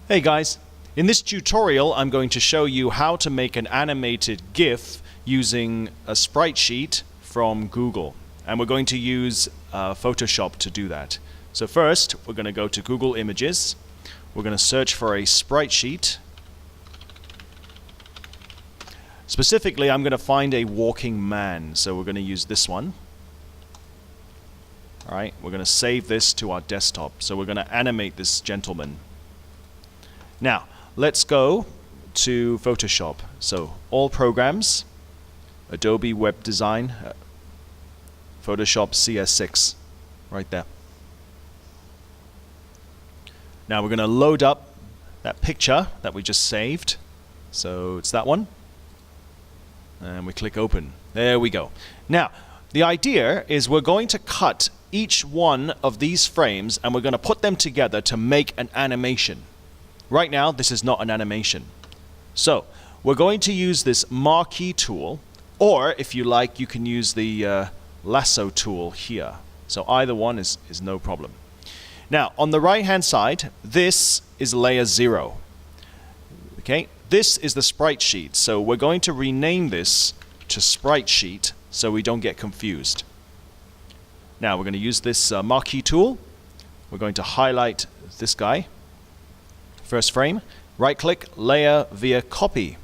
Hey guys, in this tutorial I'm going to show you how to make an animated GIF using a Sprite sheet from Google, and we're going to use Photoshop to do that. So first we're going to go to Google Images, we're going to search for a Sprite sheet. Specifically I'm going to find a walking man, so we're going to use this one. Alright, we're going to save this to our desktop, so we're going to animate this gentleman. Now, let's go to Photoshop. So, all programs, Adobe Web Design, Photoshop CS6, right there. Now we're going to load up that picture that we just saved. So, it's that one. And we click open. There we go. Now, the idea is we're going to cut each one of these frames and we're going to put them together to make an animation. Right now, this is not an animation. So, we're going to use this marquee tool, or if you like, you can use the lasso tool here. So either one is no problem. Now, on the right-hand side, this is layer 0. Okay, this is the Sprite sheet. So we're going to rename this to Sprite sheet so we don't get confused. Now, we're going to use this marquee tool. We're going to highlight this guy. First frame, right-click, layer via copy.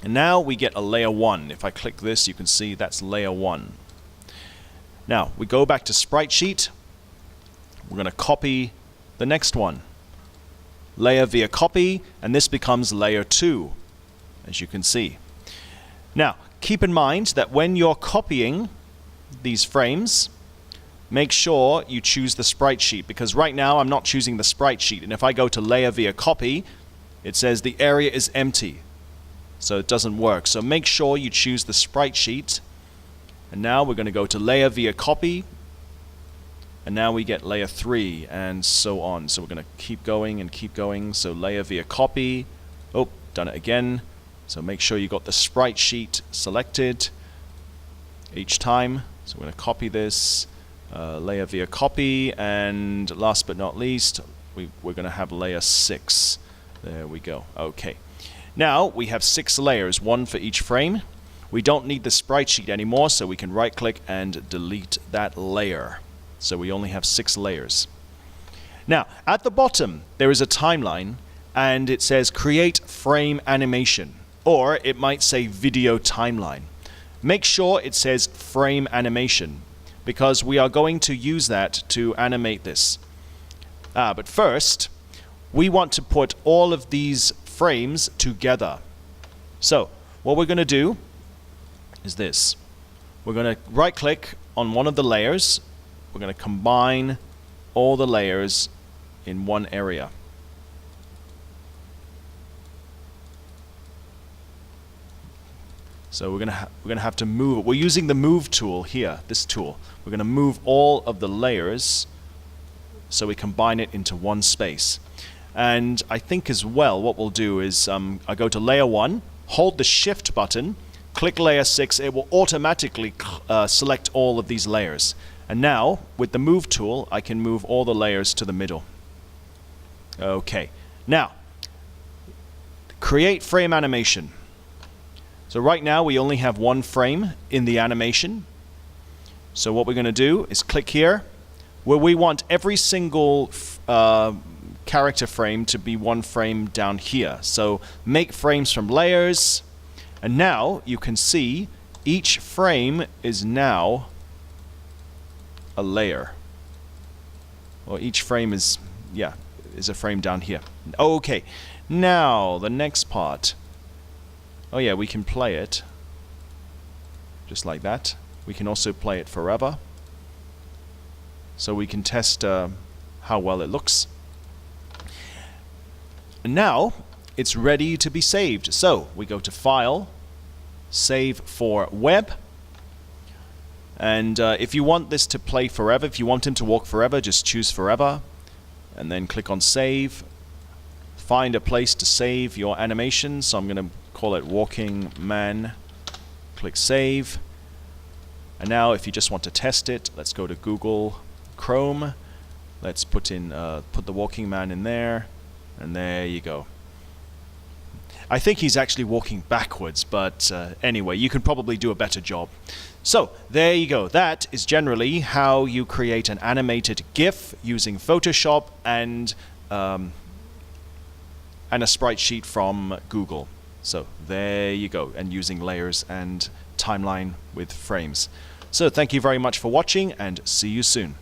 And now we get a layer 1. If I click this, you can see that's layer 1. Now, we go back to Sprite Sheet. We're going to copy the next one. Layer via copy, and this becomes layer 2, as you can see. Now, keep in mind that when you're copying these frames, make sure you choose the Sprite sheet, because right now I'm not choosing the Sprite sheet, and if I go to layer via copy, it says the area is empty, so it doesn't work. So make sure you choose the Sprite sheet, and now we're going to go to layer via copy, and now we get layer 3 and so on. So we're going to keep going and keep going. So layer via copy, oh, done it again. So make sure you got the Sprite sheet selected each time. So we're going to copy this. Layer via copy, and last but not least, we're going to have layer 6. There we go. Okay. Now we have 6 layers, 1 for each frame. We don't need the Sprite sheet anymore, so we can right-click and delete that layer. So we only have 6 layers. Now, at the bottom, there is a timeline, and it says Create Frame Animation, or it might say Video Timeline. Make sure it says Frame Animation, because we are going to use that to animate this. But first, we want to put all of these frames together. So, what we're going to do is this. We're going to right-click on one of the layers. We're going to combine all the layers in one area. So we're going to have to move it. We're using the move tool here, this tool. We're going to move all of the layers so we combine it into one space. And I think as well what we'll do is I go to layer 1, hold the shift button, click layer 6, it will automatically select all of these layers. And now with the move tool I can move all the layers to the middle. Okay, now create frame animation. So right now we only have 1 frame in the animation. So what we're going to do is click here, where we want every single character frame to be 1 frame down here. So make frames from layers, and now you can see each frame is now a layer. Or each frame is, yeah, is a frame down here. Okay, now the next part. Oh yeah, we can play it just like that. We can also play it forever, so we can test how well it looks. And now it's ready to be saved. So we go to File, Save for Web, and if you want this to play forever, if you want him to walk forever, just choose Forever, and then click on Save. Find a place to save your animation, so I'm going to call it Walking Man. Click Save. And now if you just want to test it, let's go to Google Chrome. Let's put the walking man in there, And there you go. I think he's actually walking backwards, but anyway, you can probably do a better job. So there you go. That is generally how you create an animated GIF using Photoshop and a sprite sheet from Google. So there you go, and using layers and timeline with frames. So thank you very much for watching, and see you soon.